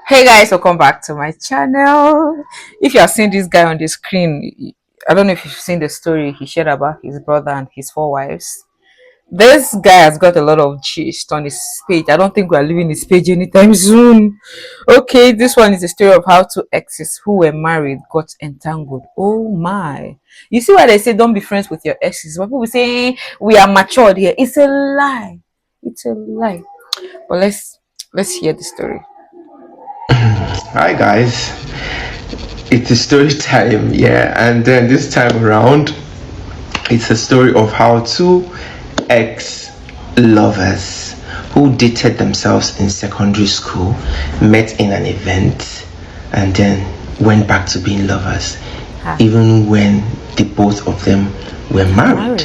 Hey guys, welcome back to my channel. If you are seeing this guy on the screen, I don't know if you've seen the story he shared about his brother and his four wives. This guy has got a lot of gist on his page. I don't think we are leaving his page anytime soon. Okay, this one is the story of how two exes who were married got entangled. Oh my. You see why they say don't be friends with your exes? When people say we are matured here, it's a lie. It's a lie. But let's hear the story. Hi guys, it's a story time, yeah, and then this time around, it's a story of how two ex lovers who dated themselves in secondary school met in an event and then went back to being lovers, Ah, even when the both of them were married.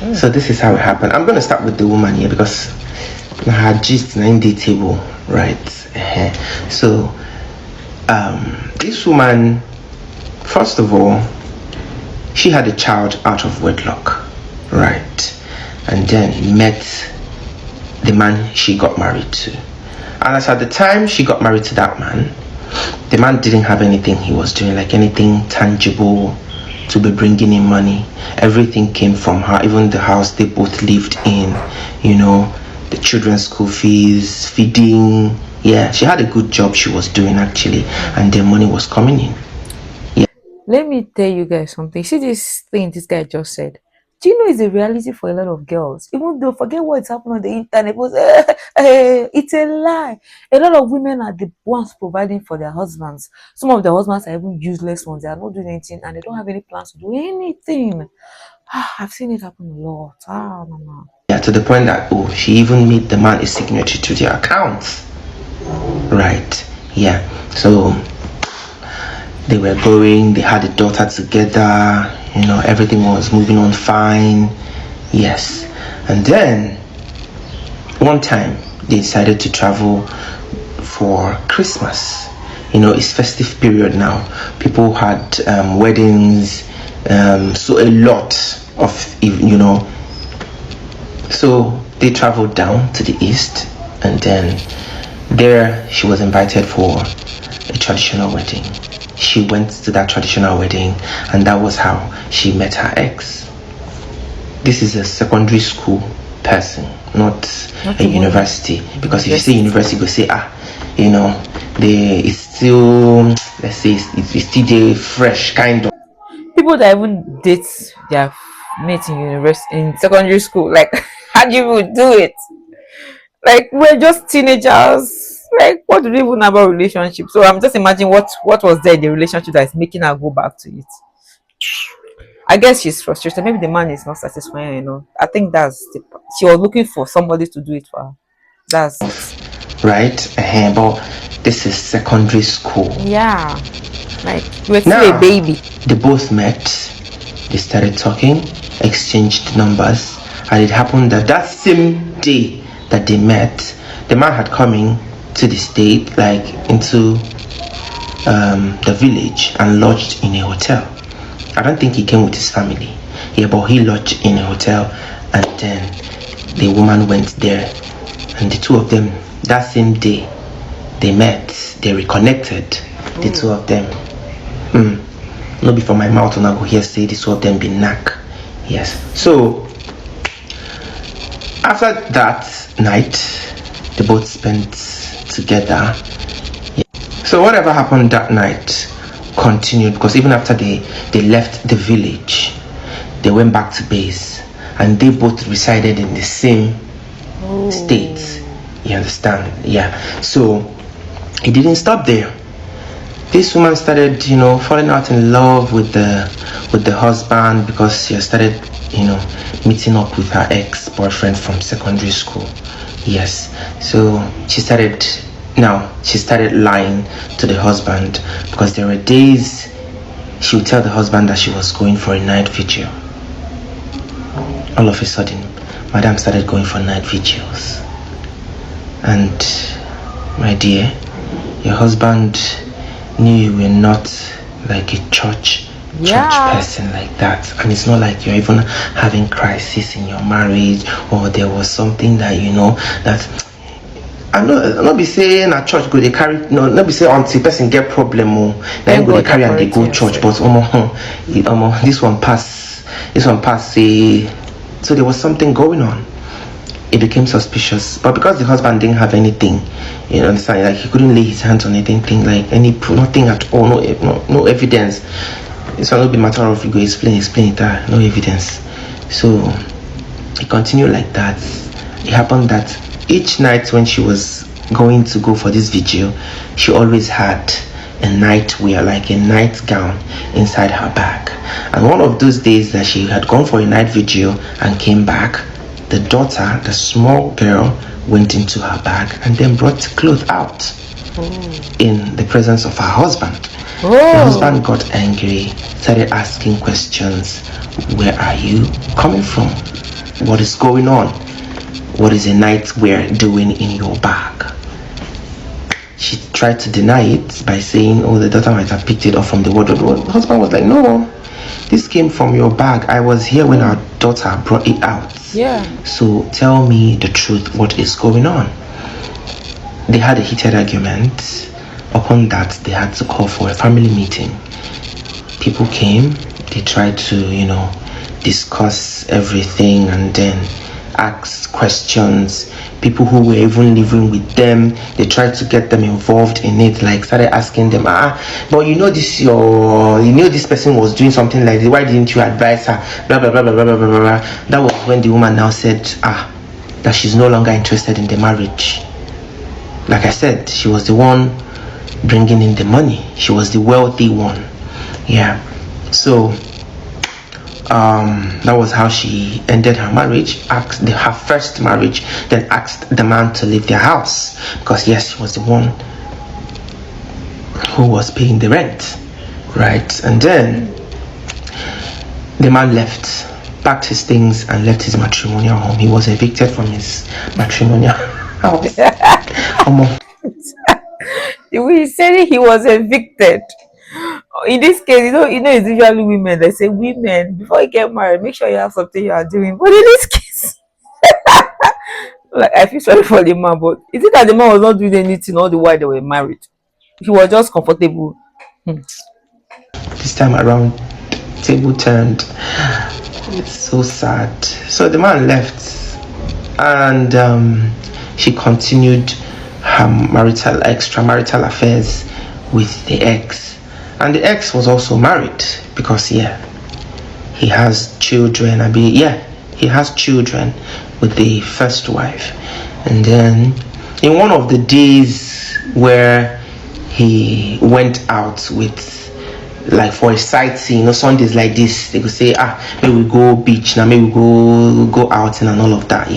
married. So this is how it happened. I'm gonna start with the woman here because her gist 9-day table, right? So this woman, first of all, she had a child out of wedlock, right? And then met the man she got married to. And as at the time she got married to that man, the man didn't have anything he was doing, like anything tangible to be bringing in money. Everything came from her, even the house they both lived in, the children's school fees, feeding. Yeah, she had a good job she was doing actually, and the money was coming in. Let me tell you guys something. See this thing this guy just said. Do you know it's a reality for a lot of girls? Even though forget what's happening on the internet, but, it's a lie. A lot of women are the ones providing for their husbands. Some of their husbands are even useless ones. They are not doing anything and they don't have any plans to do anything. I've seen it happen a lot. No, no. Yeah, to the point that she even made the man a signature to their accounts. Right. Yeah. So they were going, they had a daughter together, everything was moving on fine. Yes. And then one time they decided to travel for Christmas. It's festive period now. People had weddings, so a lot of, so they traveled down to the east, and then there she was invited for a traditional wedding. She went to that traditional wedding, and that was how she met her ex. This is a secondary school person, not a university, because if you say university, go say it's still, let's say it's still the fresh kind of. People that even date their mates in university in secondary school, like how do you do it? Like we're just teenagers. Like what do they even know about relationships? So I'm just imagining what was there in the relationship that is making her go back to it. I guess she's frustrated. Maybe the man is not satisfying. I think she was looking for somebody to do it for her. That's it. Right? But this is secondary school. Yeah. Like you were still a Now baby. they both met, they started talking, exchanged numbers, and it happened that that same day that they met, the man had come in to the state, like into the village, and lodged in a hotel. I don't think he came with his family, yeah, but he lodged in a hotel, and then the woman went there, and the two of them that same day they met, they reconnected. The two of them. No be for my mouth when I go here say the two of them be knack. Yes. So after that night, they both spent together. So whatever happened that night continued, because even after they left the village, they went back to base, and they both resided in the same state. You understand? Yeah. So it didn't stop there. This woman started, falling out in love with the husband, because she started, meeting up with her ex-boyfriend from secondary school. Yes. So she started lying to the husband, because there were days she would tell the husband that she was going for a night vigil. All of a sudden, madam started going for night vigils. And my dear, your husband knew you were not like a church person like that, and it's not like you're even having crisis in your marriage, or there was something that that I know not be saying at church go they carry no not be say until person get problem then Thank go they God you're carry and they correcting go church, yourself. but this one pass say. So there was something going on. It became suspicious, but because the husband didn't have anything, you understand, like he couldn't lay his hands on anything, like any proof, nothing at all, no evidence. This one will be matter of you go explain it, no evidence. So it continued like that. It happened that each night when she was going to go for this vigil, she always had a nightwear, like a nightgown inside her bag. And one of those days that she had gone for a night vigil and came back, the daughter, the small girl, went into her bag and then brought clothes out in the presence of her husband. The husband got angry, started asking questions. Where are you coming from? What is going on? What is a nightwear doing in your bag? She tried to deny it by saying, oh, the daughter might have picked it up from the wardrobe. The husband was like, no, this came from your bag. I was here when our daughter brought it out. Yeah. So tell me the truth. What is going on? They had a heated argument. Upon that, they had to call for a family meeting. People came. They tried to, discuss everything and then ask questions. People who were even living with them, they tried to get them involved in it, like started asking them, but this person was doing something like this, why didn't you advise her, blah blah blah blah blah blah blah. That was when the woman now said that she's no longer interested in the marriage. Like I said, she was the one bringing in the money, she was the wealthy one. Yeah. So that was how she ended her marriage, her first marriage, then asked the man to leave their house, because yes, she was the one who was paying the rent, right? And then the man left, packed his things and left his matrimonial home. He was evicted from his matrimonial house. We said he was evicted. In this case, it's usually women. They say, women, before you get married, make sure you have something you are doing. But in this case, like I feel sorry for the man, but is it that the man was not doing anything all the while they were married? He was just comfortable. This time around, table turned. It's so sad. So the man left, and she continued her extramarital affairs with the ex. And the ex was also married, because he has children. He has children with the first wife. And then in one of the days where he went out with, like, for a sightseeing, Sundays like this, they could say, maybe we go beach now, maybe we go out and all of that.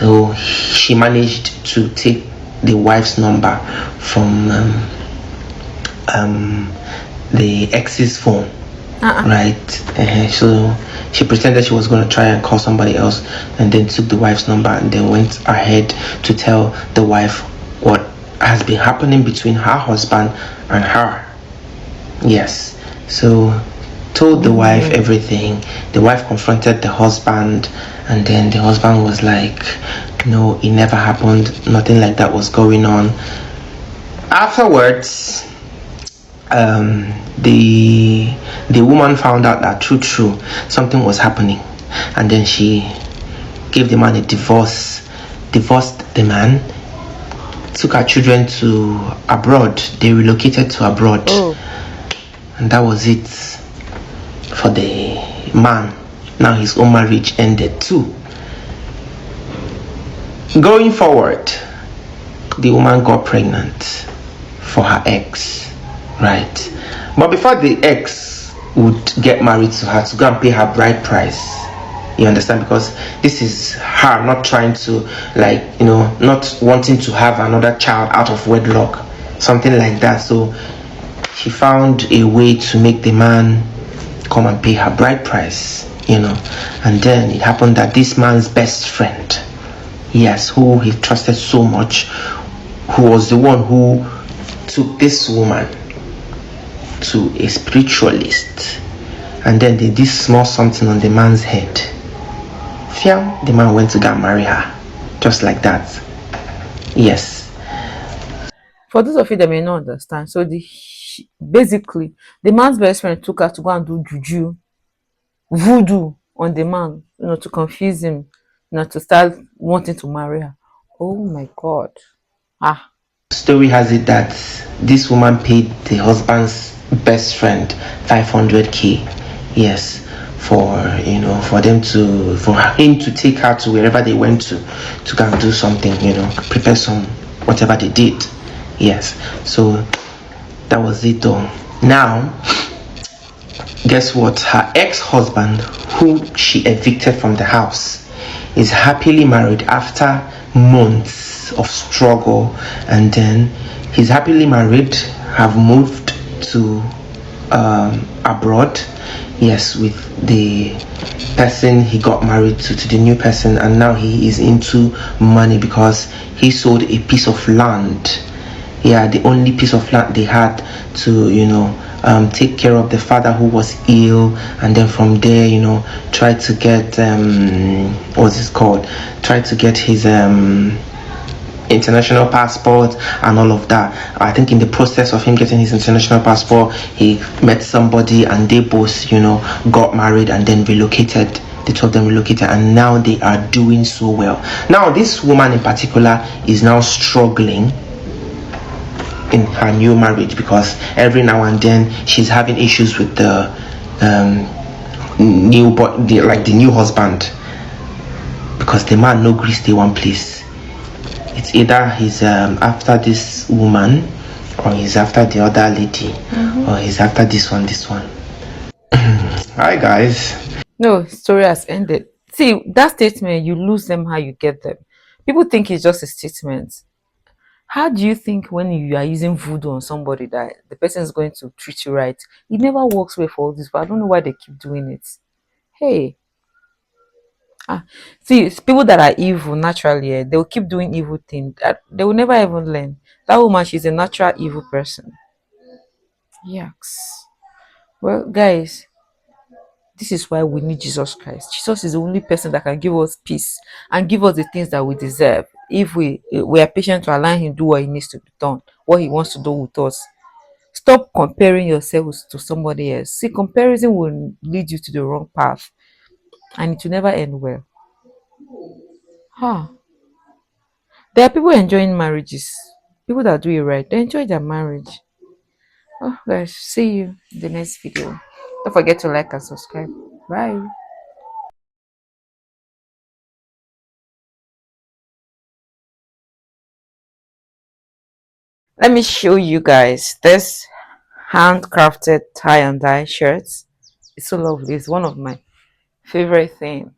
So she managed to take the wife's number from the ex's phone. Right. So she pretended she was going to try and call somebody else, and then took the wife's number and then went ahead to tell the wife what has been happening between her husband and her. Yes. So told the wife everything. The wife confronted the husband, and then the husband was like, no, it never happened, nothing like that was going on. Afterwards, the woman found out that true something was happening, and then she gave the man a divorced the man, took her children to abroad. They relocated to abroad. And that was it for the man. Now his own marriage ended too. Going forward, the woman got pregnant for her ex, right? But before the ex would get married to her, to go and pay her bride price, you understand, because this is her not trying to, not wanting to have another child out of wedlock, something like that. So she found a way to make the man come and pay her bride price, and then it happened that this man's best friend, who he trusted so much, who was the one who took this woman to a spiritualist, and then they did small something on the man's head. The man went to go and marry her, just like that. Yes, For those of you that may not understand, so basically the man's best friend took her to go and do juju, voodoo on the man, to confuse him, to start wanting to marry her. Oh my god. Ah, Story has it that this woman paid the husband's best friend 500k. Yes, for for them to for him to take her to wherever they went to go and do something, prepare some whatever they did. Yes, so that was it though. Now, guess what? Her ex-husband, who she evicted from the house, is happily married after months of struggle, and then he's happily married, have moved to abroad. Yes, with the person he got married to the new person, and now he is into money because he sold a piece of land. Yeah, the only piece of land they had to take care of the father who was ill, and then from there try to get what's this called, try to get his international passport and all of that. I think in the process of him getting his international passport, he met somebody and they both got married and then relocated. The two of them relocated, and now they are doing so well. Now this woman in particular is now struggling in her new marriage because every now and then she's having issues with the the new husband, because the man no gree stay one place. It's either he's after this woman, or he's after the other lady, or he's after this one. Hi guys. no, story has ended. See, that statement, you lose them how you get them. People think it's just a statement. How do you think when you are using voodoo on somebody that the person is going to treat you right? It never works well for all this, but I don't know why they keep doing it. Hey, see, it's people that are evil naturally, they will keep doing evil things. They will never even learn. That woman, she's a natural evil person. Yucks. Well, guys, this is why we need Jesus Christ. Jesus is the only person that can give us peace and give us the things that we deserve if we are patient to allow him do what he needs to be done, what he wants to do with us. Stop comparing yourselves to somebody else. See, comparison will lead you to the wrong path and it will never end well. Huh. There are people enjoying marriages. People that do it right, they enjoy their marriage. Oh, guys, see you in the next video. Don't forget to like and subscribe. Bye. Let me show you guys this handcrafted tie and dye shirts. It's so lovely. It's one of my favorite thing.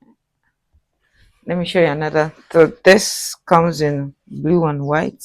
Let me show you another. So this comes in blue and white.